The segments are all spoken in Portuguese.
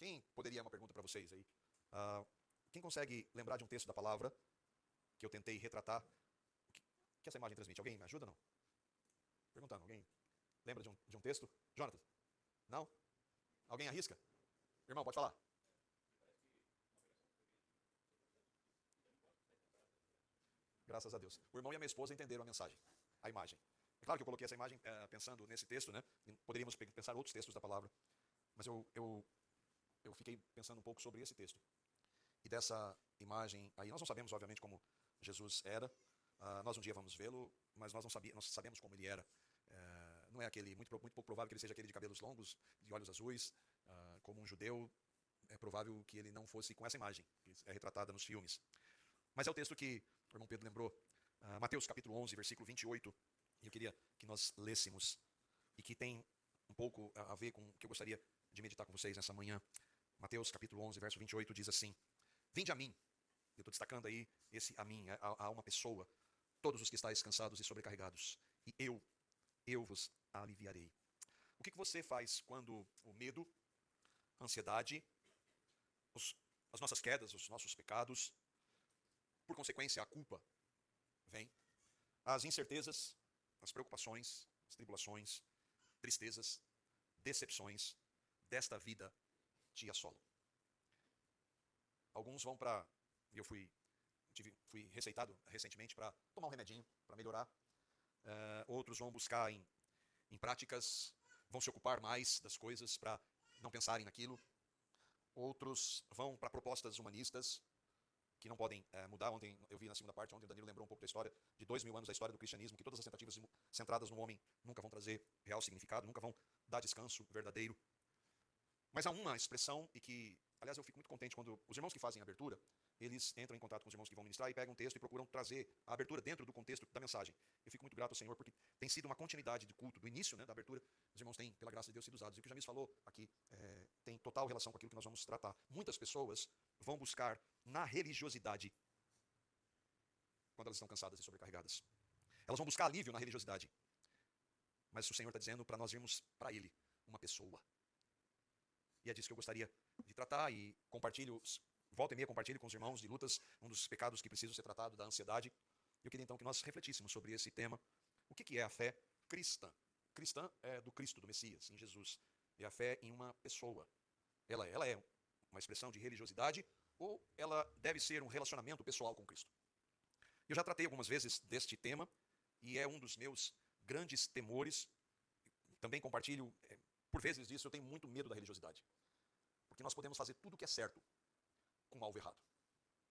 Quem poderia, uma pergunta para vocês aí, quem consegue lembrar de um texto da palavra que eu tentei retratar, que essa imagem transmite? Alguém me ajuda, não? Perguntando, alguém lembra de um texto? Jonathan? Não? Alguém arrisca? Irmão, pode falar. Graças a Deus. O irmão e a minha esposa entenderam a mensagem, a imagem. É claro que eu coloquei essa imagem pensando nesse texto, né? Poderíamos pensar outros textos da palavra, mas eu fiquei pensando um pouco sobre esse texto. E dessa imagem aí, nós não sabemos, obviamente, como Jesus era. Nós um dia vamos vê-lo, mas nós sabemos como ele era. Não é aquele, muito pouco provável que ele seja aquele de cabelos longos, de olhos azuis, como um judeu. É provável que ele não fosse com essa imagem, que é retratada nos filmes. Mas é o texto que o irmão Pedro lembrou, Mateus capítulo 11, versículo 28, e eu queria que nós lêssemos, e que tem um pouco a ver com o que eu gostaria de meditar com vocês nessa manhã. Mateus capítulo 11, verso 28 diz assim: Vinde a mim, eu estou destacando aí esse a mim, a uma pessoa, todos os que estáis cansados e sobrecarregados, e eu vos aliviarei. O que você faz quando o medo, a ansiedade, as nossas quedas, os nossos pecados, por consequência a culpa, vem, as incertezas, as preocupações, as tribulações, tristezas, decepções desta vida te assolam? Alguns vão para... Eu fui receitado recentemente para tomar um remedinho, para melhorar. Outros vão buscar em práticas, vão se ocupar mais das coisas para não pensarem naquilo. Outros vão para propostas humanistas que não podem mudar. Ontem eu vi na segunda parte, ontem o Danilo lembrou um pouco da história de 2000 anos da história do cristianismo, que todas as tentativas centradas no homem nunca vão trazer real significado, nunca vão dar descanso verdadeiro. Mas há uma expressão, e que, aliás, eu fico muito contente quando os irmãos que fazem a abertura, eles entram em contato com os irmãos que vão ministrar e pegam um texto e procuram trazer a abertura dentro do contexto da mensagem. Eu fico muito grato ao Senhor, porque tem sido uma continuidade de culto, do início, né, da abertura. Os irmãos têm, pela graça de Deus, sido usados. E o que o Jamis falou aqui tem total relação com aquilo que nós vamos tratar. Muitas pessoas vão buscar na religiosidade quando elas estão cansadas e sobrecarregadas. Elas vão buscar alívio na religiosidade. Mas o Senhor está dizendo para nós irmos para Ele, uma pessoa. E é disso que eu gostaria de tratar, e compartilho, volta e meia compartilho com os irmãos de lutas, um dos pecados que precisam ser tratados, da ansiedade. Eu queria então que nós refletíssemos sobre esse tema. O que é a fé cristã? Cristã é do Cristo, do Messias, em Jesus. É a fé em uma pessoa. Ela é uma expressão de religiosidade ou ela deve ser um relacionamento pessoal com Cristo? Eu já tratei algumas vezes deste tema e é um dos meus grandes temores. Também compartilho, por vezes disso, eu tenho muito medo da religiosidade. Porque nós podemos fazer tudo o que é certo com o alvo errado.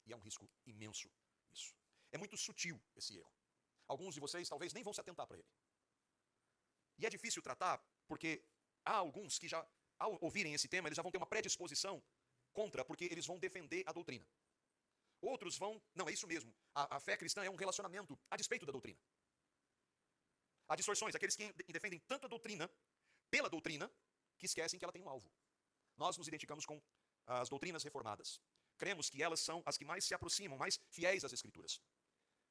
E é um risco imenso isso. É muito sutil esse erro. Alguns de vocês talvez nem vão se atentar para ele. E é difícil tratar porque há alguns que já, ao ouvirem esse tema, eles já vão ter uma predisposição contra, porque eles vão defender a doutrina. Outros vão... Não, é isso mesmo. A fé cristã é um relacionamento a despeito da doutrina. Há distorções, aqueles que defendem tanto a doutrina, pela doutrina, que esquecem que ela tem um alvo. Nós nos identificamos com as doutrinas reformadas. Cremos que elas são as que mais se aproximam, mais fiéis às Escrituras.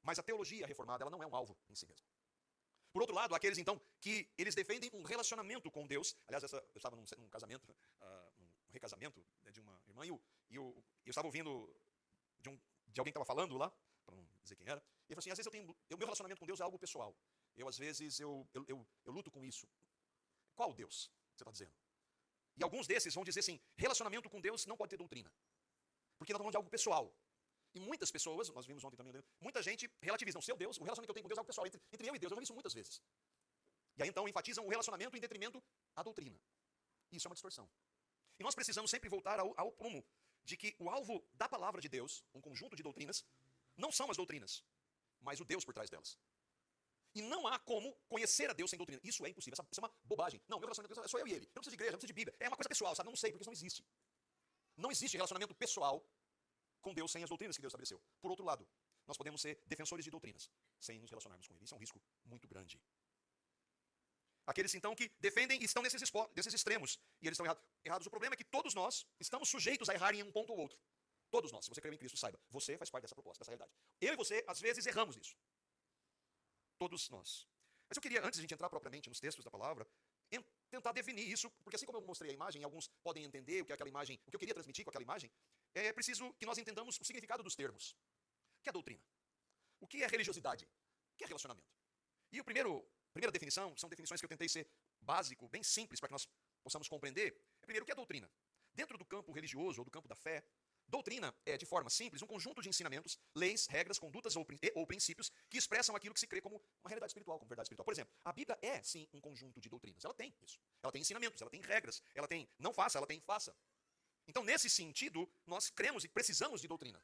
Mas a teologia reformada, ela não é um alvo em si mesma. Por outro lado, há aqueles então que eles defendem um relacionamento com Deus. Aliás, eu estava num casamento, um recasamento de uma irmã, e eu estava ouvindo de alguém que estava falando lá, para não dizer quem era, e ele falou assim: às vezes o meu relacionamento com Deus é algo pessoal. Às vezes, eu luto com isso. Qual Deus você está dizendo? E alguns desses vão dizer assim: relacionamento com Deus não pode ter doutrina. Porque nós estamos falando de algo pessoal. E muitas pessoas, nós vimos ontem também, muita gente relativiza o seu Deus, o relacionamento que eu tenho com Deus é algo pessoal, entre eu e Deus. Eu já vi isso muitas vezes. E aí então enfatizam o relacionamento em detrimento à doutrina. Isso é uma distorção. E nós precisamos sempre voltar ao prumo de que o alvo da palavra de Deus, um conjunto de doutrinas, não são as doutrinas, mas o Deus por trás delas. E não há como conhecer a Deus sem doutrina. Isso é impossível, isso é uma bobagem. Não, meu relacionamento com Deus é só eu e ele. Eu não preciso de igreja, não preciso de Bíblia. É uma coisa pessoal, sabe? Não sei, porque isso não existe. Não existe relacionamento pessoal com Deus sem as doutrinas que Deus estabeleceu. Por outro lado, nós podemos ser defensores de doutrinas sem nos relacionarmos com Ele. Isso é um risco muito grande. Aqueles então que defendem e estão nesses extremos. E eles estão errados. O problema é que todos nós estamos sujeitos a errar em um ponto ou outro. Todos nós. Se você crê em Cristo, saiba. Você faz parte dessa proposta, dessa realidade. Eu e você, às vezes, erramos nisso. Todos nós. Mas eu queria, antes de a gente entrar propriamente nos textos da palavra, tentar definir isso, porque assim como eu mostrei a imagem, alguns podem entender o que é aquela imagem, o que eu queria transmitir com aquela imagem, é preciso que nós entendamos o significado dos termos. O que é doutrina? O que é religiosidade? O que é relacionamento? E a primeira definição, são definições que eu tentei ser básico, bem simples, para que nós possamos compreender. Primeiro, o que é doutrina? Dentro do campo religioso ou do campo da fé, doutrina é, de forma simples, um conjunto de ensinamentos, leis, regras, condutas ou princípios que expressam aquilo que se crê como uma realidade espiritual, como verdade espiritual. Por exemplo, a Bíblia é, sim, um conjunto de doutrinas. Ela tem isso. Ela tem ensinamentos, ela tem regras, ela tem não faça, ela tem faça. Então, nesse sentido, nós cremos e precisamos de doutrina.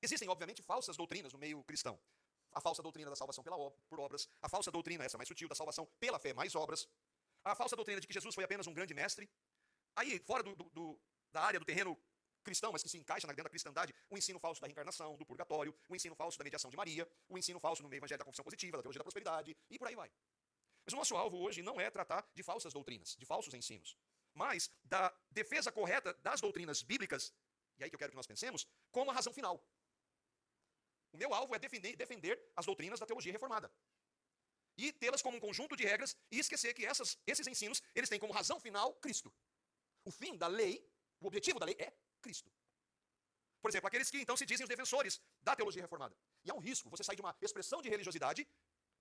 Existem, obviamente, falsas doutrinas no meio cristão. A falsa doutrina da salvação por obras, a falsa doutrina, essa mais sutil, da salvação pela fé, mais obras, a falsa doutrina de que Jesus foi apenas um grande mestre. Aí, fora da área do terreno cristão, mas que se encaixa dentro da cristandade, o ensino falso da reencarnação, do purgatório, o ensino falso da mediação de Maria, o ensino falso no evangelho da confissão positiva, da teologia da prosperidade, e por aí vai. Mas o nosso alvo hoje não é tratar de falsas doutrinas, de falsos ensinos, mas da defesa correta das doutrinas bíblicas, e aí que eu quero que nós pensemos, como a razão final. O meu alvo é defender as doutrinas da teologia reformada. E tê-las como um conjunto de regras e esquecer que esses ensinos, eles têm como razão final Cristo. O fim da lei, o objetivo da lei é Cristo. Por exemplo, aqueles que então se dizem os defensores da teologia reformada. E há um risco, você sair de uma expressão de religiosidade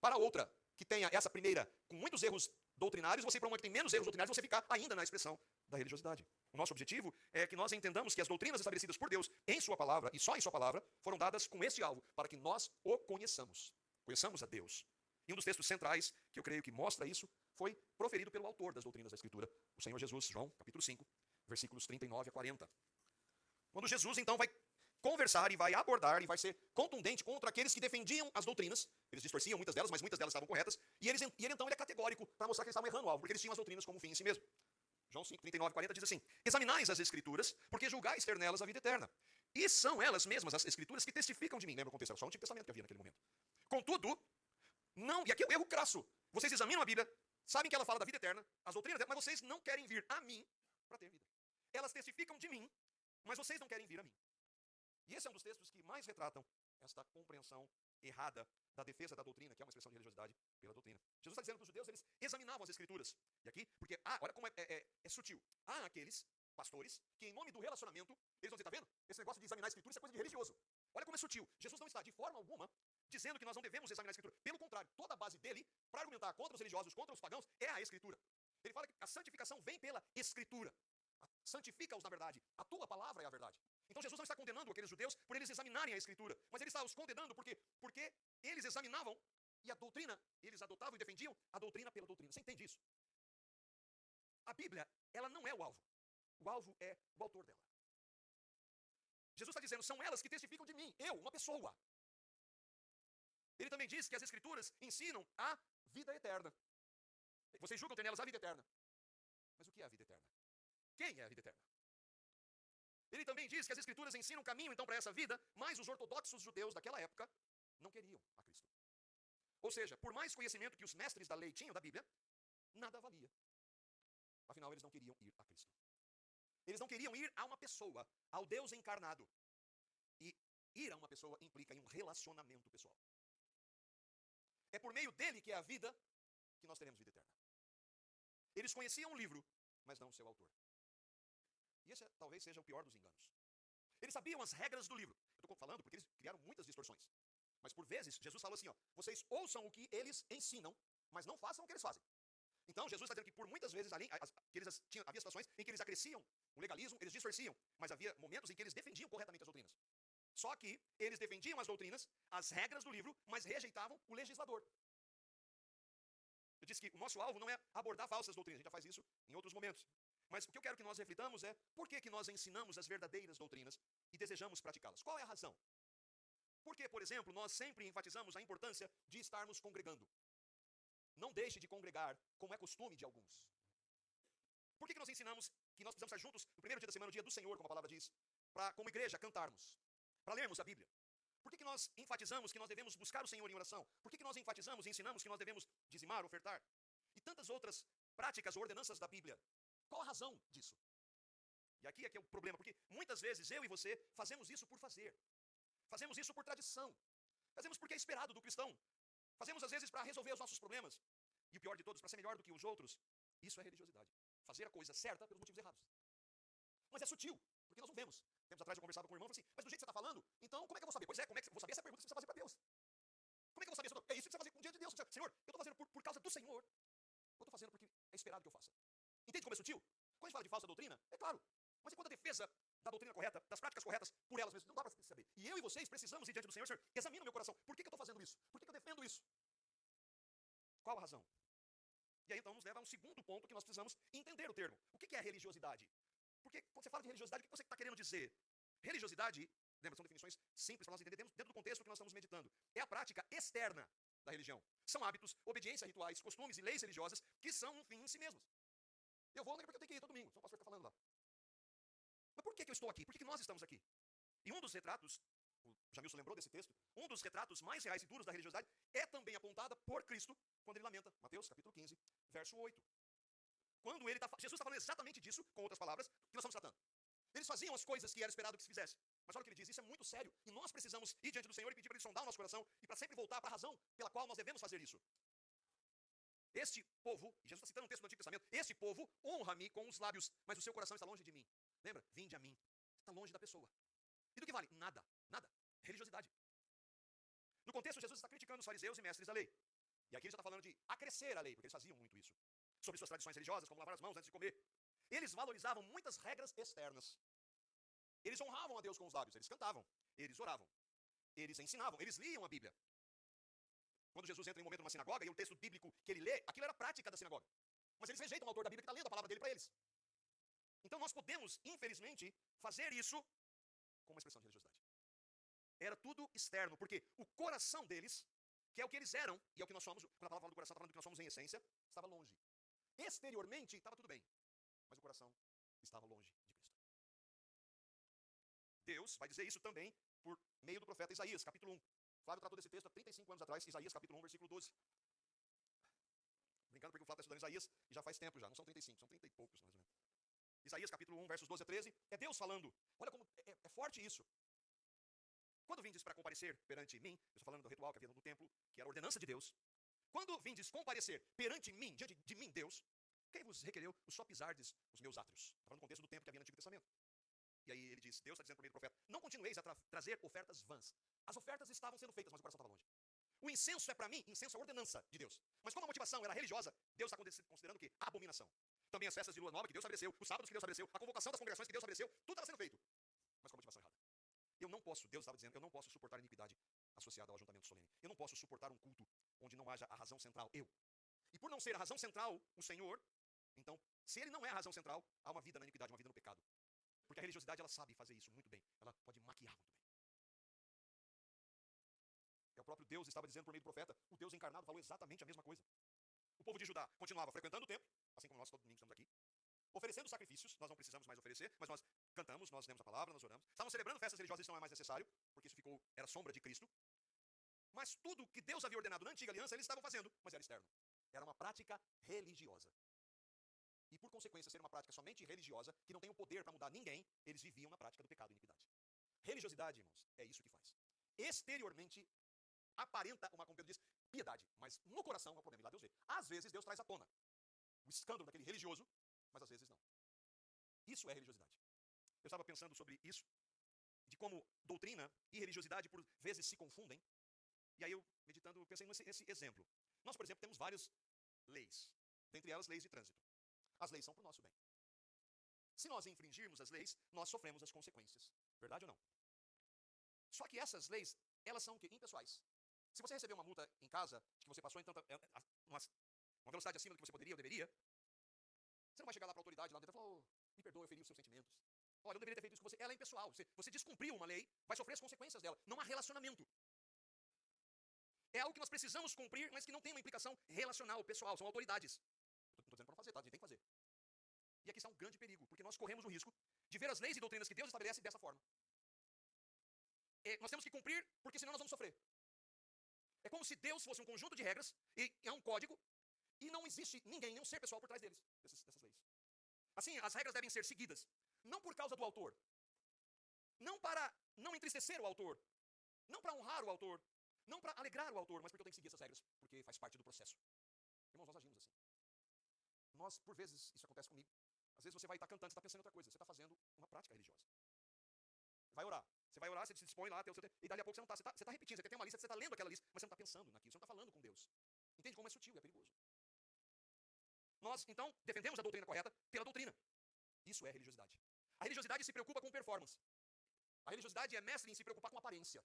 para outra, que tenha essa primeira com muitos erros doutrinários, você ir para uma que tem menos erros doutrinários, você ficar ainda na expressão da religiosidade. O nosso objetivo é que nós entendamos que as doutrinas estabelecidas por Deus em sua palavra, e só em sua palavra, foram dadas com este alvo, para que nós o conheçamos. Conheçamos a Deus. E um dos textos centrais, que eu creio que mostra isso, foi proferido pelo autor das doutrinas da Escritura, o Senhor Jesus, João, capítulo 5, versículos 39 a 40. Quando Jesus, então, vai conversar e vai abordar e vai ser contundente contra aqueles que defendiam as doutrinas, eles distorciam muitas delas, mas muitas delas estavam corretas, e ele então é categórico para mostrar que eles estavam errando o alvo, porque eles tinham as doutrinas como fim em si mesmo. João 5, 39 a 40 diz assim: examinais as Escrituras, porque julgais ter nelas a vida eterna. E são elas mesmas, as Escrituras, que testificam de mim. Lembra o contexto? Era só o Antigo Testamento que havia naquele momento. Contudo, não, e aqui é um erro crasso. Vocês examinam a Bíblia, sabem que ela fala da vida eterna, as doutrinas dela, mas vocês não querem vir a mim para ter vida. Elas testificam de mim, mas vocês não querem vir a mim. E esse é um dos textos que mais retratam esta compreensão errada da defesa da doutrina, que é uma expressão de religiosidade pela doutrina. Jesus está dizendo que os judeus, eles examinavam as Escrituras. E aqui, porque, olha como é sutil. Há aqueles pastores que, em nome do relacionamento, eles vão dizer, tá vendo? Esse negócio de examinar a Escritura, isso é coisa de religioso. Olha como é sutil. Jesus não está, de forma alguma, dizendo que nós não devemos examinar a Escritura. Pelo contrário, toda a base dele, para argumentar contra os religiosos, contra os pagãos, é a Escritura. Ele fala que a santificação vem pela Escritura. Santifica-os na verdade. A tua palavra é a verdade. Então Jesus não está condenando aqueles judeus por eles examinarem a Escritura, mas ele está os condenando porque eles examinavam e a doutrina, eles adotavam e defendiam a doutrina pela doutrina. Você entende isso? A Bíblia, ela não é o alvo. O alvo é o autor dela. Jesus está dizendo, são elas que testificam de mim, eu, uma pessoa. Ele também diz que as Escrituras ensinam a vida eterna. Vocês julgam ter nelas a vida eterna. Mas o que é a vida eterna? Quem é a vida eterna? Ele também diz que as Escrituras ensinam um caminho, então, para essa vida, mas os ortodoxos judeus daquela época não queriam a Cristo. Ou seja, por mais conhecimento que os mestres da lei tinham da Bíblia, nada valia. Afinal, eles não queriam ir a Cristo. Eles não queriam ir a uma pessoa, ao Deus encarnado. E ir a uma pessoa implica em um relacionamento pessoal. É por meio dele que é a vida que nós teremos vida eterna. Eles conheciam o livro, mas não o seu autor. E esse talvez seja o pior dos enganos. Eles sabiam as regras do livro. Eu estou falando porque eles criaram muitas distorções. Mas por vezes, Jesus falou assim, vocês ouçam o que eles ensinam, mas não façam o que eles fazem. Então, Jesus está dizendo que por muitas vezes havia situações em que eles acresciam o legalismo, eles distorciam, mas havia momentos em que eles defendiam corretamente as doutrinas. Só que eles defendiam as doutrinas, as regras do livro, mas rejeitavam o legislador. Eu disse que o nosso alvo não é abordar falsas doutrinas, a gente já faz isso em outros momentos. Mas o que eu quero que nós reflitamos é por que nós ensinamos as verdadeiras doutrinas e desejamos praticá-las. Qual é a razão? Porque, por exemplo, nós sempre enfatizamos a importância de estarmos congregando. Não deixe de congregar, como é costume de alguns. Por que nós ensinamos que nós precisamos estar juntos no primeiro dia da semana, no dia do Senhor, como a palavra diz, para, como igreja, cantarmos, para lermos a Bíblia? Por que nós enfatizamos que nós devemos buscar o Senhor em oração? Por que nós enfatizamos e ensinamos que nós devemos dizimar, ofertar? E tantas outras práticas ou ordenanças da Bíblia. Qual a razão disso? E aqui é que é o problema, porque muitas vezes eu e você fazemos isso por fazer. Fazemos isso por tradição. Fazemos porque é esperado do cristão. Fazemos às vezes para resolver os nossos problemas. e o pior de todos, para ser melhor do que os outros, isso é religiosidade. Fazer a coisa certa pelos motivos errados. Mas é sutil, porque nós não vemos. Tempos atrás eu conversava com um irmão e falei assim, mas do jeito que você está falando, então como é que eu vou saber? Pois é, como é que eu vou saber? Essa é a pergunta que você precisa fazer para Deus. Como é que eu vou saber? É isso que você precisa fazer com o dia de Deus. Senhor, eu estou fazendo por causa do Senhor. Eu estou fazendo porque é esperado que eu faça. Entende como é sutil? Quando a gente fala de falsa doutrina, é claro. Mas é quando a defesa da doutrina correta, das práticas corretas, por elas mesmas, não dá para saber. E eu e vocês precisamos ir diante do Senhor, Senhor, examina o meu coração. Por que eu estou fazendo isso? Por que eu defendo isso? Qual a razão? E aí então nos leva a um segundo ponto que nós precisamos entender o termo. O que é religiosidade? Porque quando você fala de religiosidade, o que você está querendo dizer? Religiosidade, lembra, são definições simples para nós entendermos dentro do contexto que nós estamos meditando. É a prática externa da religião. São hábitos, obediência a rituais, costumes e leis religiosas que são um fim em si mesmos. Eu vou porque eu tenho que ir todo domingo, só o pastor fica falando lá. Mas por que eu estou aqui? Por que nós estamos aqui? E um dos retratos, o Jamilson lembrou desse texto, um dos retratos mais reais e duros da religiosidade é também apontada por Cristo quando ele lamenta. Mateus capítulo 15, verso 8. Quando Jesus está falando exatamente disso, com outras palavras, que nós estamos tratando. Eles faziam as coisas que era esperado que se fizesse. Mas olha o que ele diz, isso é muito sério. E nós precisamos ir diante do Senhor e pedir para ele sondar o nosso coração e para sempre voltar para a razão pela qual nós devemos fazer isso. Este povo, e Jesus está citando um texto do Antigo Testamento, este povo honra-me com os lábios, mas o seu coração está longe de mim. Lembra? Vinde a mim. Está longe da pessoa. E do que vale? Nada. Nada. Religiosidade. No contexto, Jesus está criticando os fariseus e mestres da lei. E aqui ele já está falando de acrescer a lei, porque eles faziam muito isso. Sobre suas tradições religiosas, como lavar as mãos antes de comer. Eles valorizavam muitas regras externas. Eles honravam a Deus com os lábios, eles cantavam, eles oravam, eles ensinavam, eles liam a Bíblia. Quando Jesus entra em um momento numa sinagoga e o texto bíblico que ele lê, aquilo era prática da sinagoga. Mas eles rejeitam o autor da Bíblia que está lendo a palavra dele para eles. Então nós podemos, infelizmente, fazer isso com uma expressão de religiosidade. Era tudo externo, porque o coração deles, que é o que eles eram, e é o que nós somos, quando a palavra fala do coração, está falando do que nós somos em essência, estava longe. Exteriormente, estava tudo bem, mas o coração estava longe de Cristo. Deus vai dizer isso também por meio do profeta Isaías, capítulo 1. Flávio tratou desse texto há 35 anos atrás, Isaías, capítulo 1, versículo 12. Brincando porque o Flávio está estudando Isaías e já faz tempo já, não são 35, são 30 e poucos, mais ou menos. Isaías, capítulo 1, versos 12 a 13, é Deus falando. Olha como é forte isso. Quando vindes para comparecer perante mim, eu estou falando do ritual que havia no templo, que era a ordenança de Deus. Quando vindes comparecer perante mim, diante de mim, Deus, quem vos requereu o só pisardes os meus átrios? Está falando do contexto do templo que havia no Antigo Testamento. E aí ele diz, Deus está dizendo por meio do profeta, não continueis a trazer ofertas vãs. As ofertas estavam sendo feitas, mas o coração estava longe. O incenso é para mim, incenso é a ordenança de Deus. Mas como a motivação era religiosa, Deus está considerando o quê? Abominação. Também as festas de lua nova que Deus estabeleceu, os sábados que Deus estabeleceu, a convocação das congregações que Deus estabeleceu, tudo estava sendo feito. Mas com a motivação errada. Eu não posso, Deus estava dizendo, eu não posso suportar iniquidade associada ao ajuntamento solene. Eu não posso suportar um culto onde não haja a razão central, eu. E por não ser a razão central, o Senhor, então, se ele não é a razão central, há uma vida na iniquidade, uma vida no pecado. Porque a religiosidade, ela sabe fazer isso muito bem. Ela pode maquiar muito bem. É o próprio Deus estava dizendo por meio do profeta, o Deus encarnado falou exatamente a mesma coisa. O povo de Judá continuava frequentando o templo, assim como nós todo domingo estamos aqui, oferecendo sacrifícios, nós não precisamos mais oferecer, mas nós cantamos, nós lemos a palavra, nós oramos. Estavam celebrando festas religiosas, isso não é mais necessário, porque isso era sombra de Cristo. Mas tudo que Deus havia ordenado na antiga aliança, eles estavam fazendo, mas era externo. Era uma prática religiosa. E por consequência, ser uma prática somente religiosa, que não tem o poder para mudar ninguém, eles viviam na prática do pecado e iniquidade. Religiosidade, irmãos, é isso que faz. Exteriormente, aparenta uma, como Pedro diz, piedade, mas no coração é o problema. E lá Deus vê. Às vezes Deus traz à tona o escândalo daquele religioso, mas às vezes não. Isso é religiosidade. Eu estava pensando sobre isso, de como doutrina e religiosidade por vezes se confundem. E aí eu, meditando, pensei nesse exemplo. Nós, por exemplo, temos várias leis, dentre elas leis de trânsito. As leis são para o nosso bem. Se nós infringirmos as leis, nós sofremos as consequências. Verdade ou não? Só que essas leis, elas são o quê? Impessoais. Se você receber uma multa em casa, que você passou em uma velocidade acima do que você poderia ou deveria, você não vai chegar lá para a autoridade lá dentro e falar, oh, me perdoa, eu feri os seus sentimentos. Olha, eu deveria ter feito isso com você. Ela é impessoal. Você descumpriu uma lei, vai sofrer as consequências dela. Não há relacionamento. É algo que nós precisamos cumprir, mas que não tem uma implicação relacional, pessoal. São autoridades. Eu não estou dizendo para não fazer, tá? A gente tem que fazer. E aqui está um grande perigo, porque nós corremos o risco de ver as leis e doutrinas que Deus estabelece dessa forma. Nós temos que cumprir, porque senão nós vamos sofrer. É como se Deus fosse um conjunto de regras, e é um código, e não existe ninguém, nenhum ser pessoal por trás dessas leis. Assim, as regras devem ser seguidas, não por causa do autor, não para não entristecer o autor, não para honrar o autor, não para alegrar o autor, mas porque eu tenho que seguir essas regras, porque faz parte do processo. Irmãos, nós agimos assim. Nós, por vezes, isso acontece comigo. Às vezes você vai estar cantando, você está pensando em outra coisa. Você está fazendo uma prática religiosa. Vai orar. Você vai orar, você se dispõe lá, e dali a pouco você não está. Você está repetindo, você tem uma lista, você está lendo aquela lista, mas você não está pensando naquilo, você não está falando com Deus. Entende como é sutil, é perigoso. Nós, então, defendemos a doutrina correta pela doutrina. Isso é religiosidade. A religiosidade se preocupa com performance. A religiosidade é mestre em se preocupar com aparência.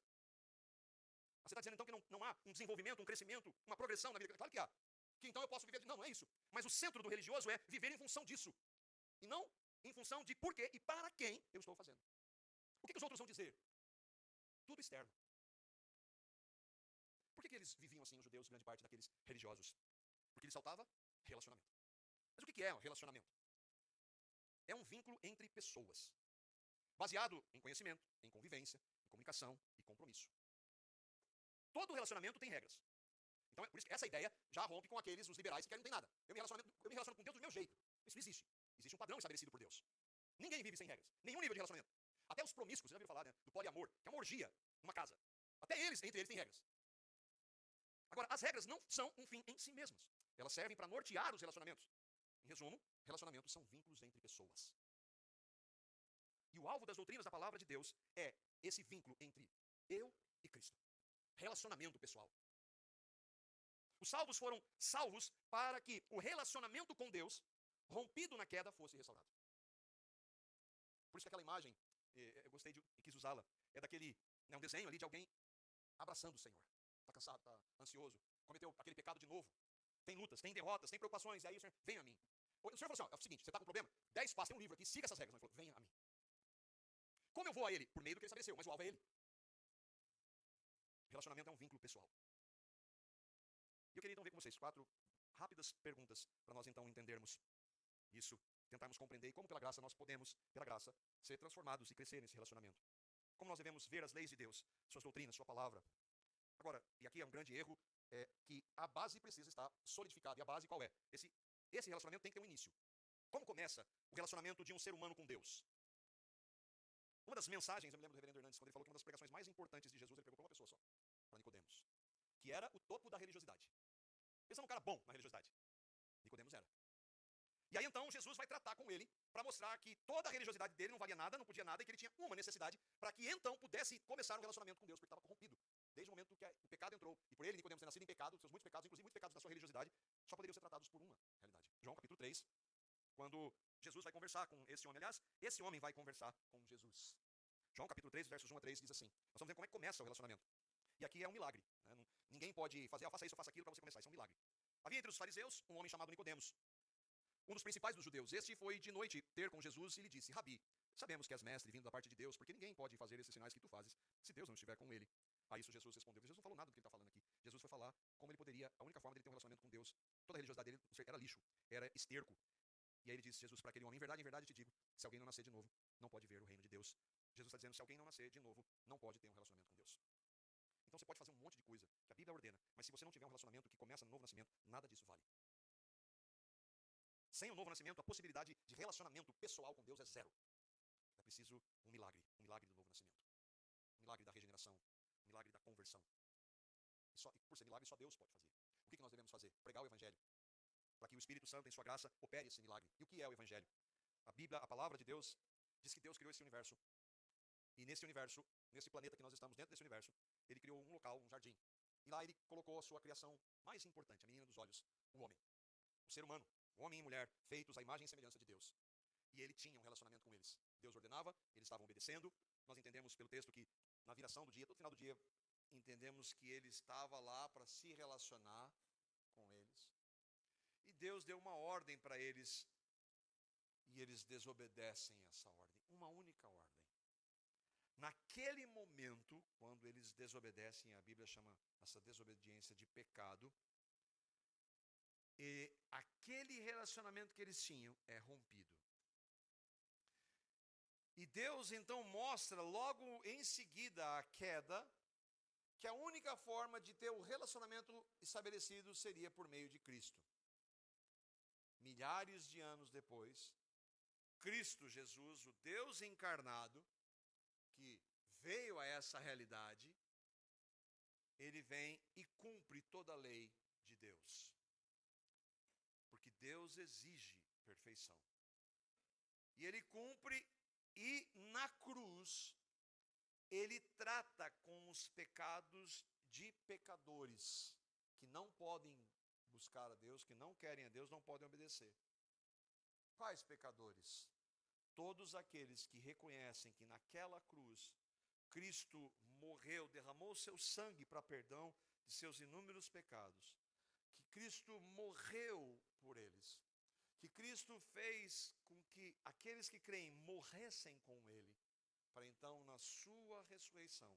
Você está dizendo então que não há um desenvolvimento, um crescimento, uma progressão na vida? Claro que há. Que então eu posso viver. Não, não é isso. Mas o centro do religioso é viver em função disso. E não em função de por quê e para quem eu estou fazendo. O que os outros vão dizer? Tudo externo. Por que eles viviam assim, os judeus, grande parte daqueles religiosos? Porque lhes faltava relacionamento. Mas o que é um relacionamento? É um vínculo entre pessoas, baseado em conhecimento, em convivência, em comunicação e compromisso. Todo relacionamento tem regras. Então, por isso que essa ideia já rompe com aqueles, os liberais, que querem não tem nada. Eu me relaciono com Deus do meu jeito. Isso não existe. Existe um padrão estabelecido por Deus. Ninguém vive sem regras. Nenhum nível de relacionamento. Até os promíscuos, você já ouviu falar, né, do poliamor, que é uma orgia numa casa. Até eles, entre eles, têm regras. Agora, as regras não são um fim em si mesmas. Elas servem para nortear os relacionamentos. Em resumo, relacionamentos são vínculos entre pessoas. E o alvo das doutrinas da palavra de Deus é esse vínculo entre eu e Cristo. Relacionamento pessoal. Os salvos foram salvos para que o relacionamento com Deus, rompido na queda, fosse restaurado. Por isso que aquela imagem, eu gostei e quis usá-la, é daquele, um desenho ali de alguém abraçando o Senhor. Está cansado, está ansioso, cometeu aquele pecado de novo. Tem lutas, tem derrotas, tem preocupações, e aí o Senhor, vem a mim. O Senhor falou assim, ó, é o seguinte, você está com problema? 10 passos, tem um livro aqui, siga essas regras. Ele falou, venha a mim. Como eu vou a ele? Por meio do que ele estabeleceu, mas o alvo é ele. Relacionamento é um vínculo pessoal. E eu queria então ver com vocês 4 rápidas perguntas para nós então entendermos isso, tentarmos compreender e como pela graça nós podemos, pela graça, ser transformados e crescer nesse relacionamento. Como nós devemos ver as leis de Deus, suas doutrinas, sua palavra. Agora, e aqui é um grande erro, é que a base precisa estar solidificada. E a base qual é? Esse relacionamento tem que ter um início. Como começa o relacionamento de um ser humano com Deus? Uma das mensagens, eu me lembro do reverendo Hernandes, quando ele falou que uma das pregações mais importantes de Jesus, ele pregou para uma pessoa só, para Nicodemos, que era o topo da religiosidade. Pensa num cara bom na religiosidade. Nicodemos era. E aí então Jesus vai tratar com ele para mostrar que toda a religiosidade dele não valia nada, não podia nada, e que ele tinha uma necessidade para que então pudesse começar um relacionamento com Deus, porque estava corrompido. Desde o momento que o pecado entrou. E por ele, Nicodemos, ter nascido em pecado, seus muitos pecados, inclusive muitos pecados da sua religiosidade, só poderiam ser tratados por uma realidade. João capítulo 3, quando Jesus vai conversar com esse homem. Aliás, esse homem vai conversar com Jesus. João capítulo 3, versos 1 a 3, diz assim. Nós vamos ver como é que começa o relacionamento. E aqui é um milagre. Né? Ninguém pode fazer, faça isso, faça aquilo para você começar. Isso é um milagre. Havia entre os fariseus um homem chamado Nicodemos, um dos principais dos judeus. Este foi de noite ter com Jesus e lhe disse, Rabi, sabemos que és mestre vindo da parte de Deus, porque ninguém pode fazer esses sinais que tu fazes, se Deus não estiver com ele. A isso Jesus respondeu. Jesus não falou nada do que ele está falando aqui. Jesus foi falar como ele poderia, a única forma dele ter um relacionamento com Deus, toda a religiosidade dele era lixo, era esterco. E aí ele disse, Jesus, para aquele homem, em verdade te digo, se alguém não nascer de novo, não pode ver o reino de Deus. Jesus está dizendo, se alguém não nascer de novo, não pode ter um relacionamento com Deus. Então você pode fazer um monte de coisa que a Bíblia ordena, mas se você não tiver um relacionamento que começa no novo nascimento, nada disso vale. Sem o novo nascimento, a possibilidade de relacionamento pessoal com Deus é zero. É preciso um milagre do novo nascimento. Um milagre da regeneração, um milagre da conversão. E por ser milagre, só Deus pode fazer. O que nós devemos fazer? Pregar o Evangelho. Para que o Espírito Santo, em sua graça, opere esse milagre. E o que é o Evangelho? A Bíblia, a palavra de Deus, diz que Deus criou esse universo. E nesse universo, nesse planeta que nós estamos, dentro desse universo, ele criou um local, um jardim. E lá ele colocou a sua criação mais importante, a menina dos olhos, o homem. O ser humano, o homem e mulher, feitos à imagem e semelhança de Deus. E ele tinha um relacionamento com eles. Deus ordenava, eles estavam obedecendo. Nós entendemos pelo texto que na viração do dia, todo final do dia, entendemos que ele estava lá para se relacionar com eles. E Deus deu uma ordem para eles. E eles desobedecem essa ordem. Uma única ordem. Naquele momento, quando eles desobedecem, a Bíblia chama essa desobediência de pecado, e aquele relacionamento que eles tinham é rompido. E Deus então mostra logo em seguida a queda, que a única forma de ter o relacionamento estabelecido seria por meio de Cristo. Milhares de anos depois, Cristo Jesus, o Deus encarnado, que veio a essa realidade, ele vem e cumpre toda a lei de Deus. Deus exige perfeição. E ele cumpre, e na cruz, ele trata com os pecados de pecadores, que não podem buscar a Deus, que não querem a Deus, não podem obedecer. Quais pecadores? Todos aqueles que reconhecem que naquela cruz, Cristo morreu, derramou seu sangue para perdão de seus inúmeros pecados, que Cristo morreu por eles, que Cristo fez com que aqueles que creem morressem com ele, para então, na sua ressurreição,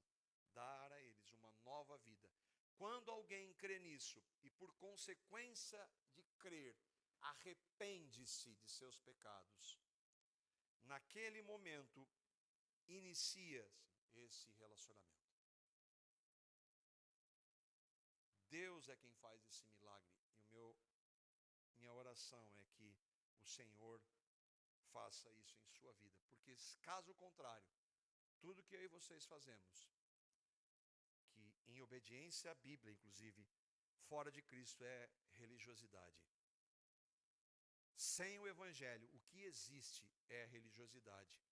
dar a eles uma nova vida. Quando alguém crê nisso, e por consequência de crer, arrepende-se de seus pecados, naquele momento, inicia-se esse relacionamento. Deus é quem faz esse milagre. E minha oração é que o Senhor faça isso em sua vida. Porque caso contrário, tudo que eu e vocês fazemos, que em obediência à Bíblia, inclusive, fora de Cristo é religiosidade. Sem o Evangelho, o que existe é religiosidade.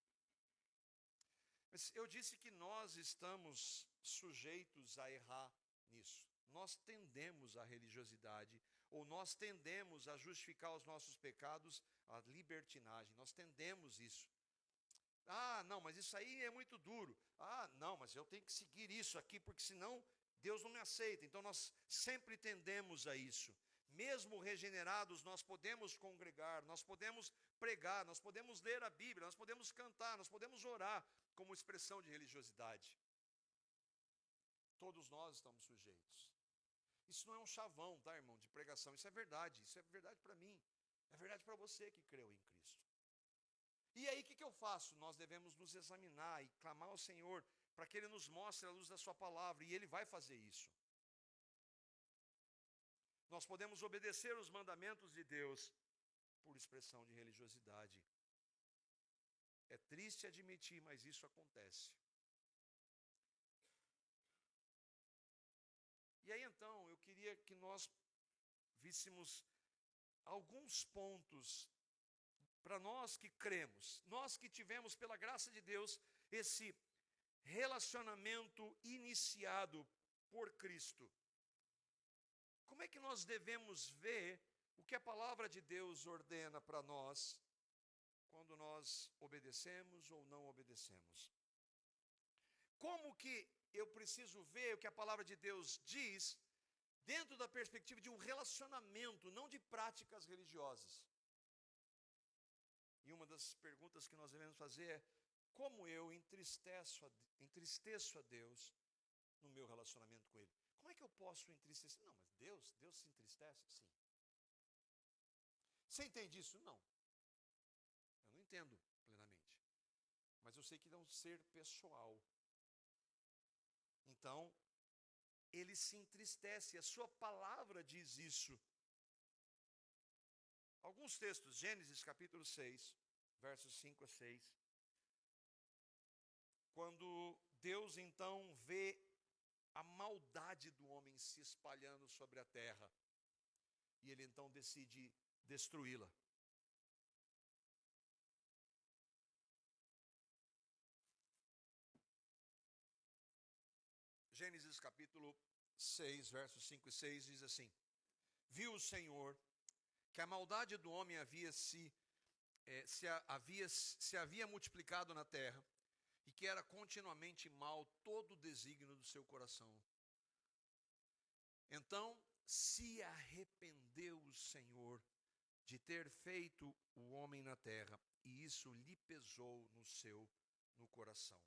Mas eu disse que nós estamos sujeitos a errar nisso. Nós tendemos à religiosidade, ou nós tendemos a justificar os nossos pecados, a libertinagem. Nós tendemos isso. Ah, não, mas isso aí é muito duro. Ah, não, mas eu tenho que seguir isso aqui, porque senão Deus não me aceita. Então nós sempre tendemos a isso. Mesmo regenerados, nós podemos congregar, nós podemos pregar, nós podemos ler a Bíblia, nós podemos cantar, nós podemos orar como expressão de religiosidade. Todos nós estamos sujeitos. Isso não é um chavão, tá, irmão, de pregação. Isso é verdade para mim. É verdade para você que creu em Cristo. E aí o que eu faço? Nós devemos nos examinar e clamar ao Senhor para que Ele nos mostre a luz da sua palavra, e Ele vai fazer isso. Nós podemos obedecer os mandamentos de Deus por expressão de religiosidade. É triste admitir, mas isso acontece. E aí então, eu queria que nós víssemos alguns pontos para nós que cremos, nós que tivemos pela graça de Deus esse relacionamento iniciado por Cristo. Como é que nós devemos ver o que a palavra de Deus ordena para nós quando nós obedecemos ou não obedecemos? Como que eu preciso ver o que a palavra de Deus diz dentro da perspectiva de um relacionamento, não de práticas religiosas? E uma das perguntas que nós devemos fazer é: como eu entristeço a Deus no meu relacionamento com Ele? Como é que eu posso entristecer? Não, mas Deus se entristece? Sim. Você entende isso? Não. Eu não entendo plenamente. Mas eu sei que é um ser pessoal. Então, Ele se entristece, a sua palavra diz isso. Alguns textos, Gênesis capítulo 6, versos 5 a 6. Quando Deus então vê a maldade do homem se espalhando sobre a terra, e Ele então decide destruí-la. Gênesis capítulo 6, versos 5 e 6 diz assim: Viu o Senhor que a maldade do homem se havia multiplicado na terra, e que era continuamente mal todo o desígnio do seu coração. Então se arrependeu o Senhor de ter feito o homem na terra, e isso lhe pesou no coração.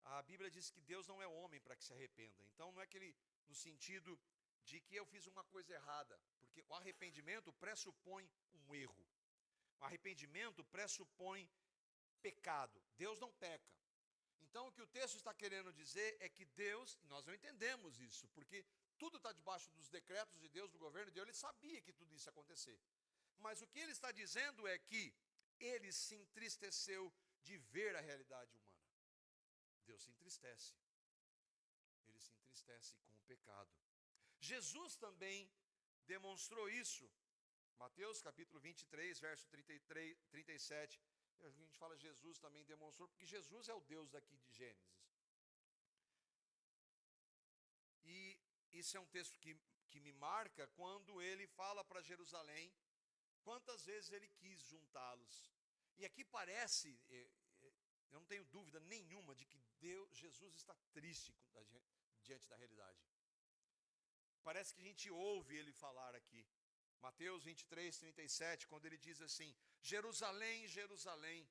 A Bíblia diz que Deus não é homem para que se arrependa. Então não é que ele, no sentido de que eu fiz uma coisa errada, porque o arrependimento pressupõe um erro. O arrependimento pressupõe pecado. Deus não peca. Então o que o texto está querendo dizer é que Deus, nós não entendemos isso, porque tudo está debaixo dos decretos de Deus, do governo de Deus, ele sabia que tudo isso ia acontecer. Mas o que ele está dizendo é que ele se entristeceu de ver a realidade humana. Deus se entristece. Ele se entristece com o pecado. Jesus também demonstrou isso Mateus capítulo 23, verso 33, 37. A gente fala Jesus também demonstrou, porque Jesus é o Deus daqui de Gênesis. E isso é um texto que me marca quando ele fala para Jerusalém quantas vezes ele quis juntá-los. E aqui parece, eu não tenho dúvida nenhuma de que Jesus está triste diante da realidade. Parece que a gente ouve ele falar aqui. Mateus 23, 37, quando ele diz assim: Jerusalém, Jerusalém,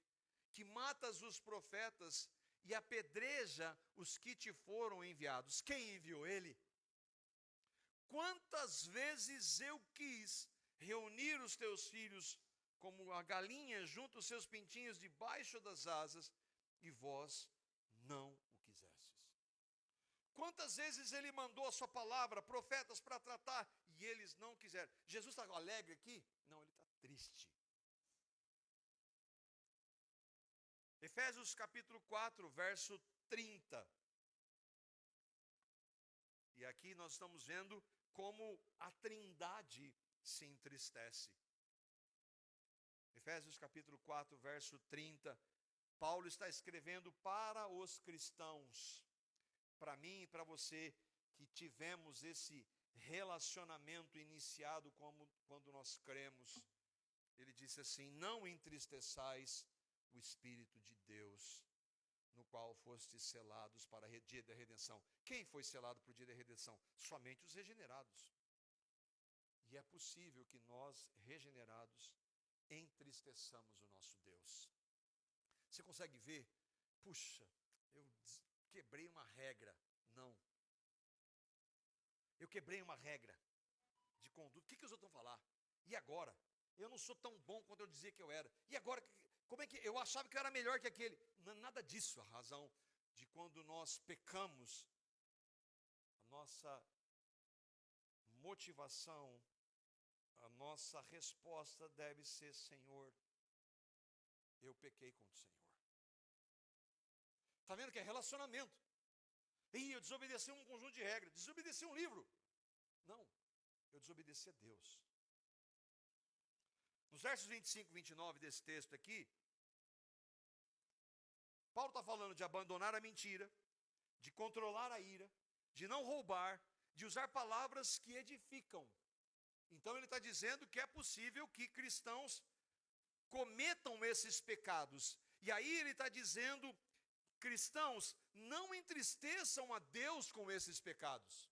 que matas os profetas e apedreja os que te foram enviados. Quem enviou ele? Quantas vezes eu quis reunir os teus filhos como a galinha junto os seus pintinhos debaixo das asas, e vós não o quisestes. Quantas vezes ele mandou a sua palavra, profetas para tratar, e eles não quiseram. Jesus está alegre aqui? Não, ele está triste. Efésios capítulo 4, verso 30. E aqui nós estamos vendo como a Trindade se entristece. Efésios capítulo 4, verso 30. Paulo está escrevendo para os cristãos, para mim e para você, que tivemos esse relacionamento iniciado quando nós cremos. Ele disse assim: não entristeçais o Espírito de Deus, no qual fostes selados para o dia da redenção. Quem foi selado para o dia da redenção? Somente os regenerados. E é possível que nós, regenerados, entristeçamos o nosso Deus. Você consegue ver? Puxa, eu quebrei uma regra. Não. Eu quebrei uma regra de conduta. O que os outros vão falar? E agora? Eu não sou tão bom quanto eu dizia que eu era. E agora, como é que eu achava que eu era melhor que aquele? Nada disso. A razão de quando nós pecamos, a nossa motivação, a nossa resposta deve ser: Senhor, eu pequei contra o Senhor. Está vendo que é relacionamento? E eu desobedeci um conjunto de regras, desobedeci um livro. Não, eu desobedeci a Deus. Nos versos 25 e 29 desse texto aqui, Paulo está falando de abandonar a mentira, de controlar a ira, de não roubar, de usar palavras que edificam. Então ele está dizendo que é possível que cristãos cometam esses pecados. E aí ele está dizendo: cristãos, não entristeçam a Deus com esses pecados.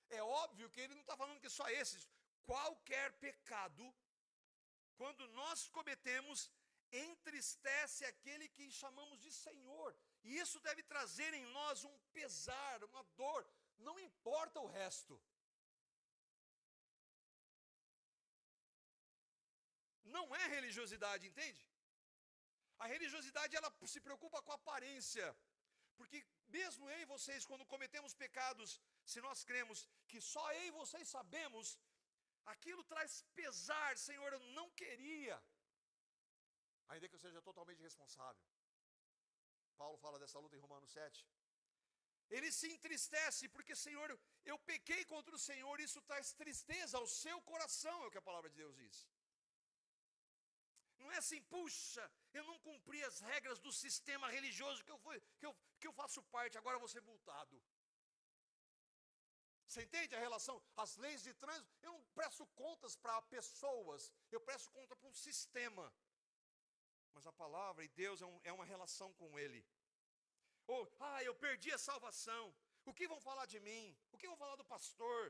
É óbvio que ele não está falando que só esses. Qualquer pecado, quando nós cometemos, entristece aquele que chamamos de Senhor. E isso deve trazer em nós um pesar, uma dor. Não importa o resto. Não é religiosidade, entende? A religiosidade, ela se preocupa com a aparência. Porque mesmo eu e vocês, quando cometemos pecados, se nós cremos que só eu e vocês sabemos, aquilo traz pesar. Senhor, eu não queria. Ainda que eu seja totalmente responsável. Paulo fala dessa luta em Romanos 7. Ele se entristece porque, Senhor, eu pequei contra o Senhor, isso traz tristeza ao seu coração, é o que a palavra de Deus diz. Não é assim: puxa, eu não cumpri as regras do sistema religioso que eu faço parte, agora vou ser multado. Você entende a relação? As leis de trânsito, eu não presto contas para pessoas, eu presto conta para um sistema. Mas a palavra e Deus é uma relação com Ele. Ou, eu perdi a salvação. O que vão falar de mim? O que vão falar do pastor?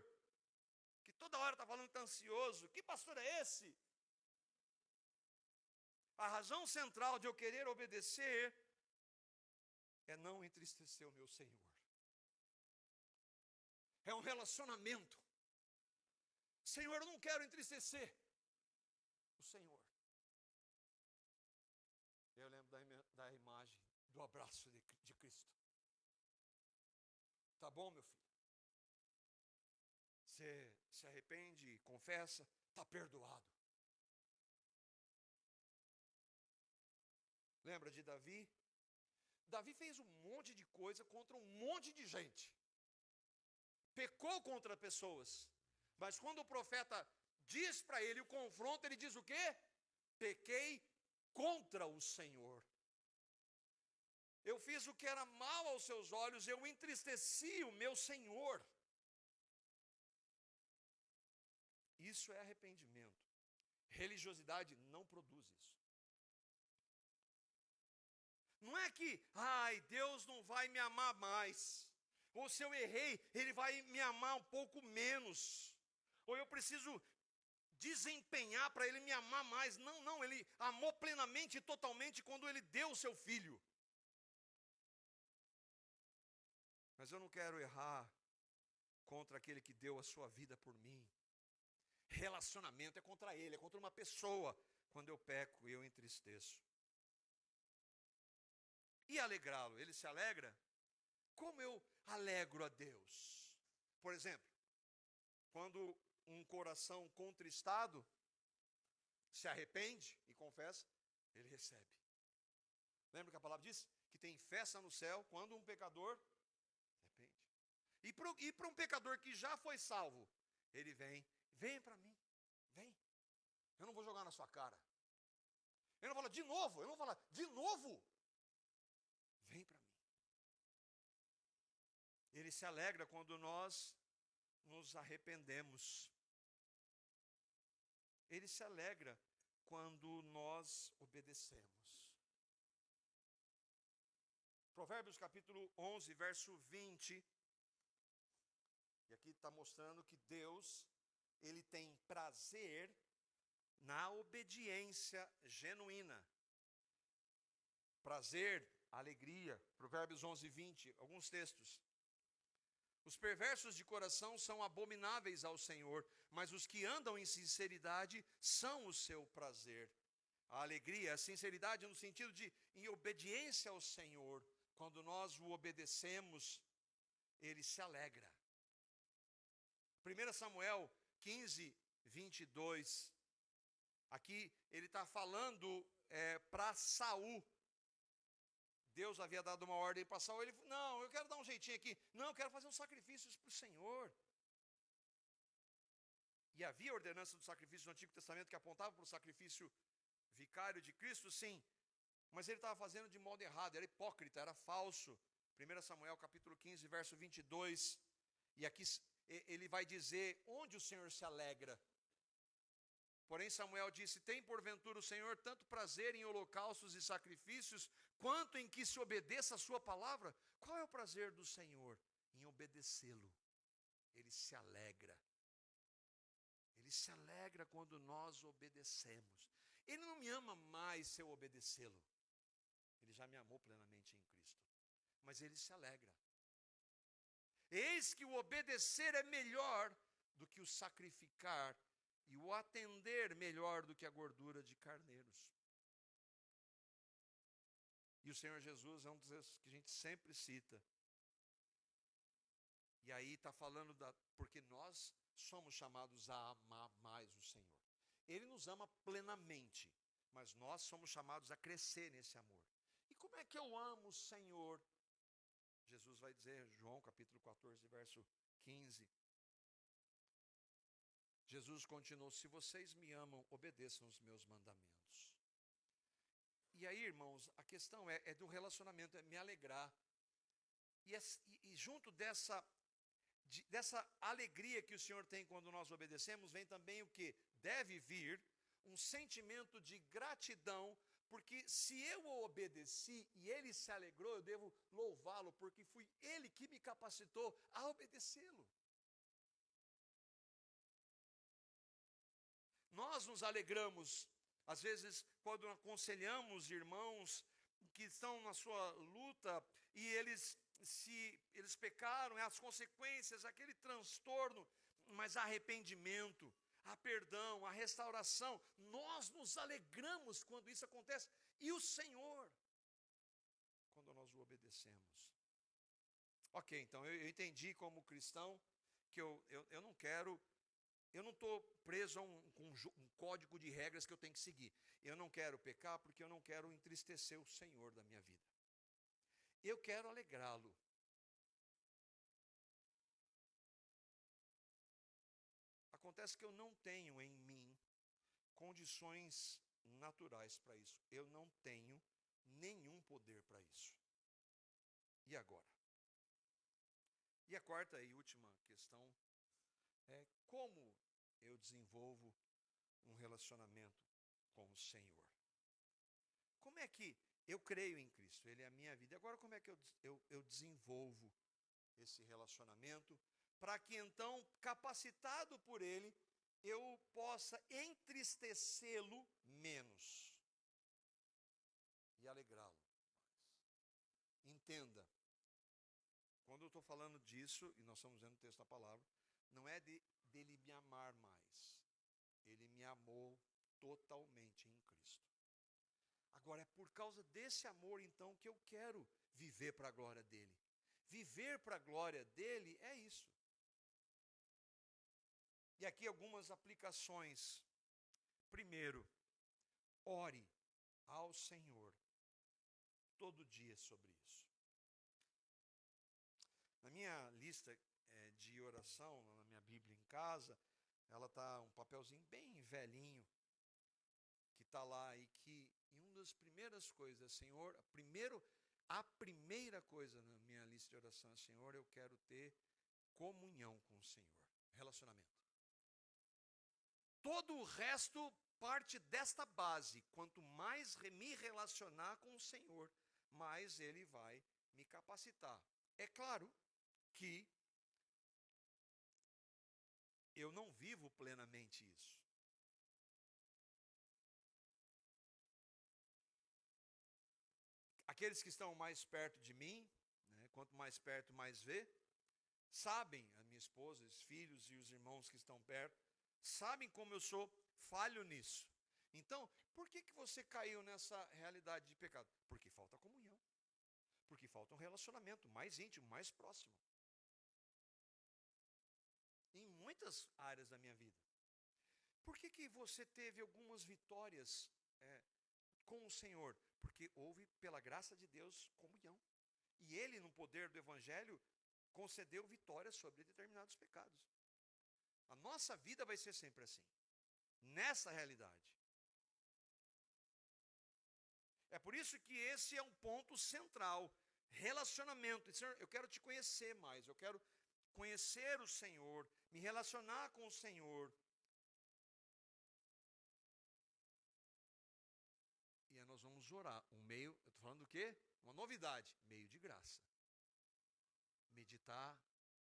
Que toda hora está falando que está ansioso. Que pastor é esse? A razão central de eu querer obedecer é não entristecer o meu Senhor. É um relacionamento. Senhor, eu não quero entristecer o Senhor. Eu lembro da imagem do abraço de Cristo. Tá bom, meu filho? Você se arrepende, confessa, está perdoado. Lembra de Davi? Davi fez um monte de coisa contra um monte de gente. Pecou contra pessoas. Mas quando o profeta diz para ele o confronto, ele diz o quê? Pequei contra o Senhor. Eu fiz o que era mal aos seus olhos, eu entristeci o meu Senhor. Isso é arrependimento. Religiosidade não produz isso. Não é que, Deus não vai me amar mais. Ou se eu errei, Ele vai me amar um pouco menos. Ou eu preciso desempenhar para Ele me amar mais. Não, Ele amou plenamente e totalmente quando Ele deu o seu Filho. Mas eu não quero errar contra aquele que deu a sua vida por mim. Relacionamento é contra Ele, é contra uma pessoa. Quando eu peco, eu entristeço. E alegrá-lo, Ele se alegra? Como eu alegro a Deus? Por exemplo, quando um coração contristado se arrepende e confessa, ele recebe. Lembra que a palavra diz? Que tem festa no céu quando um pecador se arrepende. E para um pecador que já foi salvo, ele vem para mim, vem. Eu não vou jogar na sua cara. Eu não vou falar de novo. Vem para mim. Ele se alegra quando nós nos arrependemos. Ele se alegra quando nós obedecemos. Provérbios capítulo 11, verso 20. E aqui está mostrando que Deus, Ele tem prazer na obediência genuína. Prazer, alegria. Provérbios 11, 20, alguns textos. Os perversos de coração são abomináveis ao Senhor, mas os que andam em sinceridade são o seu prazer. A alegria, a sinceridade no sentido de em obediência ao Senhor. Quando nós o obedecemos, Ele se alegra. 1 Samuel 15, 22. Aqui ele está falando para Saul. Deus havia dado uma ordem para Saul, ele falou, não, eu quero dar um jeitinho aqui. Não, eu quero fazer uns sacrifícios para o Senhor. E havia ordenança do sacrifício no Antigo Testamento que apontava para o sacrifício vicário de Cristo, sim. Mas ele estava fazendo de modo errado, era hipócrita, era falso. 1 Samuel capítulo 15, verso 22. E aqui ele vai dizer onde o Senhor se alegra. Porém Samuel disse, tem porventura o Senhor tanto prazer em holocaustos e sacrifícios, quanto em que se obedeça a sua palavra? Qual é o prazer do Senhor? Em obedecê-lo. Ele se alegra. Ele se alegra quando nós obedecemos. Ele não me ama mais se eu obedecê-lo. Ele já me amou plenamente em Cristo. Mas Ele se alegra. Eis que o obedecer é melhor do que o sacrificar, e o atender melhor do que a gordura de carneiros. E o Senhor Jesus é um dos que a gente sempre cita. E aí está falando porque nós somos chamados a amar mais o Senhor. Ele nos ama plenamente, mas nós somos chamados a crescer nesse amor. E como é que eu amo o Senhor? Jesus vai dizer, João capítulo 14, verso 15. Jesus continuou, se vocês me amam, obedeçam os meus mandamentos. E aí, irmãos, a questão é do relacionamento, é me alegrar. E junto dessa alegria que o Senhor tem quando nós obedecemos, vem também o que? Deve vir um sentimento de gratidão, porque se eu o obedeci e Ele se alegrou, eu devo louvá-lo, porque foi Ele que me capacitou a obedecê-lo. Nós nos alegramos, às vezes, quando aconselhamos irmãos que estão na sua luta e eles pecaram, as consequências, aquele transtorno, mas há arrependimento, há perdão, há restauração. Nós nos alegramos quando isso acontece. E o Senhor, quando nós o obedecemos. Ok, então eu entendi como cristão que eu não quero... Eu não estou preso a um código de regras que eu tenho que seguir. Eu não quero pecar porque eu não quero entristecer o Senhor da minha vida. Eu quero alegrá-lo. Acontece acontece que eu não tenho em mim condições naturais para isso. Eu não tenho nenhum poder para isso. E agora? E a quarta e última questão é como eu desenvolvo um relacionamento com o Senhor. Como é que eu creio em Cristo? Ele é a minha vida. Agora, como é que eu desenvolvo esse relacionamento para que então, capacitado por Ele, eu possa entristecê-lo menos e alegrá-lo mais? Entenda, quando eu estou falando disso, e nós estamos vendo o texto da palavra, não é dele me amar mais. Ele me amou totalmente em Cristo. Agora, é por causa desse amor, então, que eu quero viver para a glória dele. Viver para a glória dele é isso. E aqui algumas aplicações. Primeiro, ore ao Senhor todo dia sobre isso. Na minha lista de oração, na minha Bíblia em casa, ela está um papelzinho bem velhinho, que está lá e que em uma das primeiras coisas, Senhor, a primeira coisa na minha lista de oração é, Senhor, eu quero ter comunhão com o Senhor, relacionamento. Todo o resto parte desta base. Quanto mais me relacionar com o Senhor, mais Ele vai me capacitar. É claro que eu não vivo plenamente isso. Aqueles que estão mais perto de mim, né, quanto mais perto, mais vê, sabem, a minha esposa, os filhos e os irmãos que estão perto, sabem como eu sou falho nisso. Então, por que você caiu nessa realidade de pecado? Porque falta comunhão. Porque falta um relacionamento mais íntimo, mais próximo. Em muitas áreas da minha vida. Por que você teve algumas vitórias com o Senhor? Porque houve, pela graça de Deus, comunhão. E Ele, no poder do Evangelho, concedeu vitórias sobre determinados pecados. A nossa vida vai ser sempre assim. Nessa realidade. É por isso que esse é um ponto central. Relacionamento. Senhor, eu quero te conhecer mais. Eu quero conhecer o Senhor. Me relacionar com o Senhor. E aí nós vamos orar. Eu estou falando do quê? Uma novidade. Meio de graça. Meditar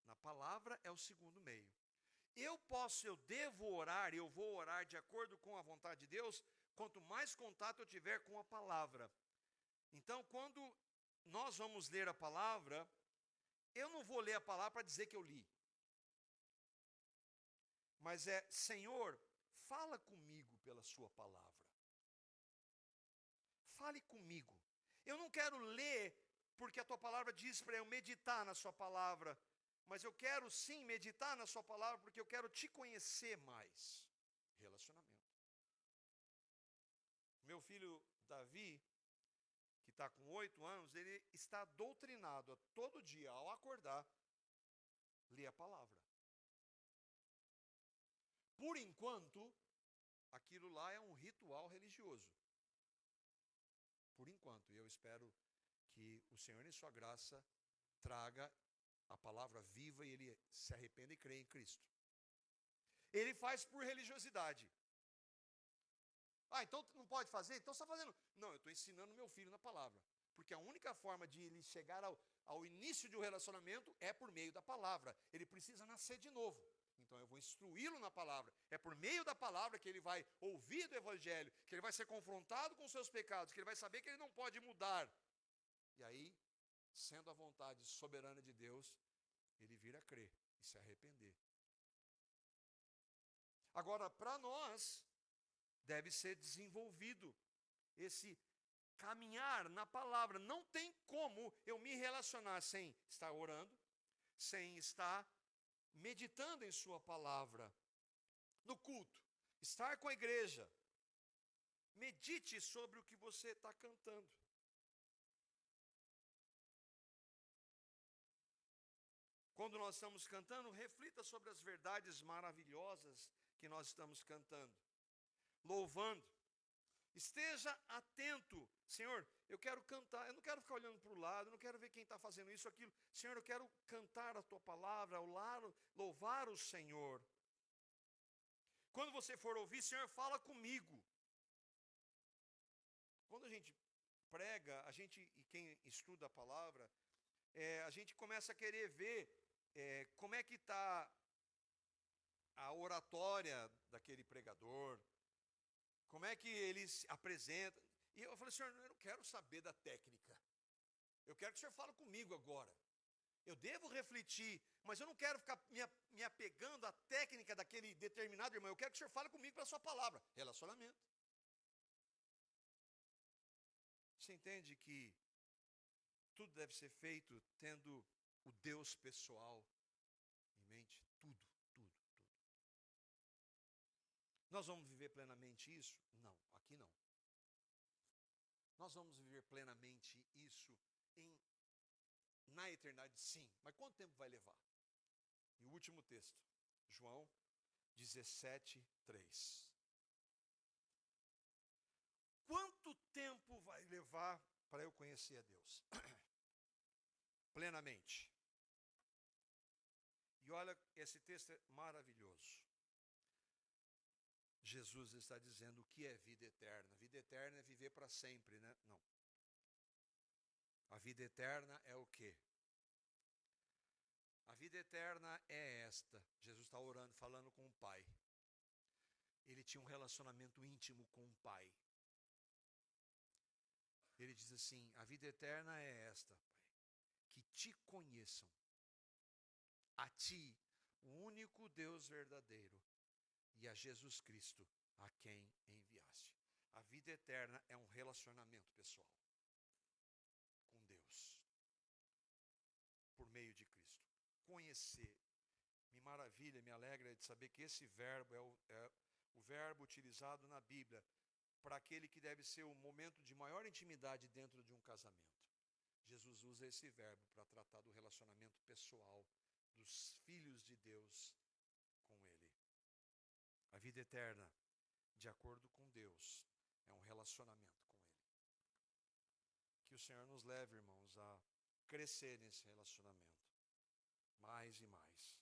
na palavra é o segundo meio. Eu vou orar de acordo com a vontade de Deus, quanto mais contato eu tiver com a palavra. Então, quando nós vamos ler a palavra, eu não vou ler a palavra para dizer que eu li. Mas Senhor, fala comigo pela sua palavra. Fale comigo. Eu não quero ler porque a tua palavra diz para eu meditar na sua palavra, mas eu quero sim meditar na sua palavra porque eu quero te conhecer mais. Relacionamento. Meu filho Davi, que está com 8 anos, ele está doutrinado a todo dia, ao acordar, ler a palavra. Por enquanto, aquilo lá é um ritual religioso. Por enquanto, e eu espero que o Senhor, em sua graça, traga a palavra viva e ele se arrependa e creia em Cristo. Ele faz por religiosidade. Então não pode fazer? Então você está fazendo. Não, eu estou ensinando meu filho na palavra. Porque a única forma de ele chegar ao início de um relacionamento é por meio da palavra. Ele precisa nascer de novo. Então eu vou instruí-lo na palavra. É por meio da palavra que ele vai ouvir do Evangelho, que ele vai ser confrontado com seus pecados, que ele vai saber que ele não pode mudar. E aí, sendo a vontade soberana de Deus, ele vir a crer e se arrepender. Agora, para nós, deve ser desenvolvido esse caminhar na palavra. Não tem como eu me relacionar sem estar orando, sem estar meditando em sua palavra. No culto, estar com a igreja. Medite sobre o que você está cantando. Quando nós estamos cantando, reflita sobre as verdades maravilhosas que nós estamos cantando, louvando. Esteja atento. Senhor, eu quero cantar, eu não quero ficar olhando para o lado, eu não quero ver quem está fazendo isso, aquilo. Senhor, eu quero cantar a tua palavra, louvar o Senhor. Quando você for ouvir, Senhor, fala comigo. Quando a gente prega, e quem estuda a palavra, a gente começa a querer ver como é que está a oratória daquele pregador, como é que ele se apresenta. E eu falei, Senhor, eu não quero saber da técnica. Eu quero que o Senhor fale comigo agora. Eu devo refletir, mas eu não quero ficar me apegando à técnica daquele determinado irmão. Eu quero que o Senhor fale comigo pela sua palavra. Relacionamento. Você entende que tudo deve ser feito tendo o Deus pessoal em mente? Tudo. Nós vamos viver plenamente isso? Não, aqui não. Nós vamos viver plenamente isso na eternidade, sim. Mas quanto tempo vai levar? E o último texto, João 17:3. Quanto tempo vai levar para eu conhecer a Deus? Plenamente. E olha, esse texto é maravilhoso. Jesus está dizendo o que é vida eterna. Vida eterna é viver para sempre, né? Não. A vida eterna é o quê? A vida eterna é esta. Jesus está orando, falando com o Pai. Ele tinha um relacionamento íntimo com o Pai. Ele diz assim, a vida eterna é esta, Pai, que te conheçam, a ti, o único Deus verdadeiro, e a Jesus Cristo, a quem enviaste. A vida eterna é um relacionamento pessoal com Deus, por meio de Cristo. Conhecer. Me maravilha, me alegra de saber que esse verbo é o verbo utilizado na Bíblia para aquele que deve ser o momento de maior intimidade dentro de um casamento. Jesus usa esse verbo para tratar do relacionamento pessoal dos filhos de Deus com Ele. A vida eterna, de acordo com Deus, é um relacionamento com Ele. Que o Senhor nos leve, irmãos, a crescer nesse relacionamento, mais e mais.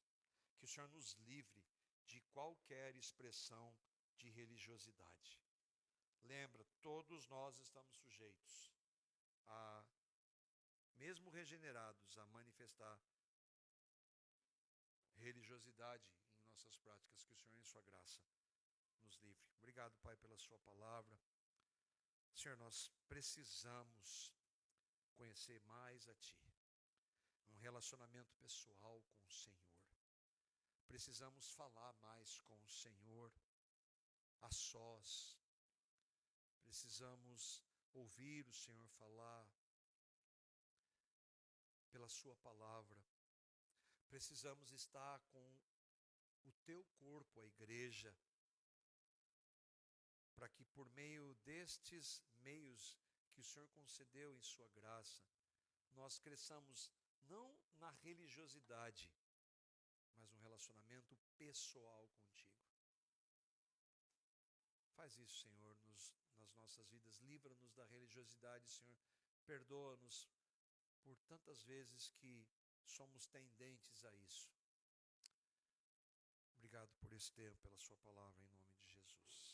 Que o Senhor nos livre de qualquer expressão de religiosidade. Lembra, todos nós estamos sujeitos mesmo regenerados, a manifestar religiosidade em nossas práticas. Que o Senhor, em sua graça, nos livre. Obrigado, Pai, pela sua palavra. Senhor, nós precisamos conhecer mais a Ti, um relacionamento pessoal com o Senhor. Precisamos falar mais com o Senhor a sós. Precisamos ouvir o Senhor falar pela sua palavra. Precisamos estar com o teu corpo, a igreja, para que por meio destes meios que o Senhor concedeu em sua graça, nós cresçamos não na religiosidade, mas um relacionamento pessoal contigo. Faz isso, Senhor, nas nossas vidas. Livra-nos da religiosidade, Senhor. Perdoa-nos por tantas vezes que somos tendentes a isso. Obrigado por esse tempo, pela sua palavra, em nome de Jesus.